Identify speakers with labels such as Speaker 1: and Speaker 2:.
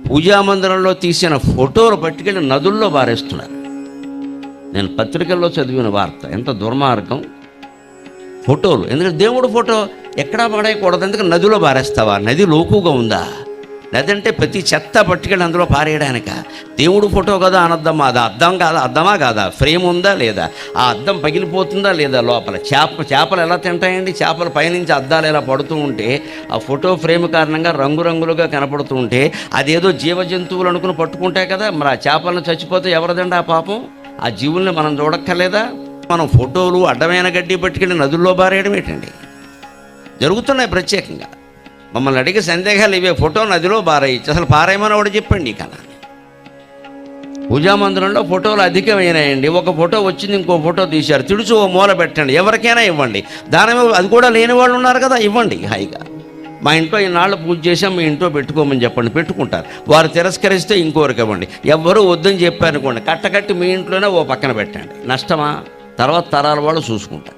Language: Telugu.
Speaker 1: పూజామందిరంలో తీసిన ఫోటోలు పట్టుకెళ్ళి నదుల్లో బారేస్తున్నారు. నేను పత్రికల్లో చదివిన వార్త. ఎంత దుర్మార్గం! ఫోటోలు, ఎందుకంటే దేవుడు ఫోటో ఎక్కడా పడేయకూడదు. ఎందుకంటే నదిలో బారేస్తావా? నది లోకుగా ఉందా? నది అంటే ప్రతి చెత్త పట్టుకెళ్ళి అందులో పారేయడానిక? దేవుడు ఫోటో కదా అనద్దమ్మా. అది అద్దం కాదా? అద్దమా కాదా? ఫ్రేమ్ ఉందా లేదా? ఆ అద్దం పగిలిపోతుందా లేదా? లోపల చేపలు ఎలా తింటాయండి? చేపలు పైనుంచి అద్దాలు ఎలా పడుతూ ఉంటే ఆ ఫోటో ఫ్రేమ్ కారణంగా రంగురంగులుగా కనపడుతూ ఉంటే అదేదో జీవజంతువులు అనుకుని పట్టుకుంటాయి కదా. మరి ఆ చేపలను చచ్చిపోతే ఎవరిదండి ఆ పాపం? ఆ జీవుల్ని మనం చూడక్కర్లేదా? మనం ఫోటోలు అడ్డమైన గడ్డి పట్టుకెళ్ళి నదుల్లో బారేయడం ఏంటండి? జరుగుతున్నాయి ప్రత్యేకంగా. మమ్మల్ని అడిగే సందేహాలు ఇవే. ఫోటో నదిలో బారేయచ్చు, అసలు పారేయమని వాడు చెప్పండి. కన్నా పూజామందిరంలో ఫోటోలు అధికమైనాయండి. ఒక ఫోటో వచ్చింది, ఇంకో ఫోటో తీశారు, తిడుచు ఓ మూల పెట్టండి, ఎవరికైనా ఇవ్వండి. దానమే అది కూడా లేని వాళ్ళు ఉన్నారు కదా, ఇవ్వండి హాయిగా. మా ఇంట్లో ఈనాళ్ళు పూజ చేసాం, మీ ఇంట్లో పెట్టుకోమని చెప్పండి, పెట్టుకుంటారు. వారు తిరస్కరిస్తే ఇంకోరికి ఇవ్వండి. ఎవ్వరూ వద్దని చెప్పారనుకోండి, కట్టకట్టి మీ ఇంట్లోనే ఓ పక్కన పెట్టండి. నష్టమా? తర్వాత తరాల వాళ్ళు చూసుకుంటారు.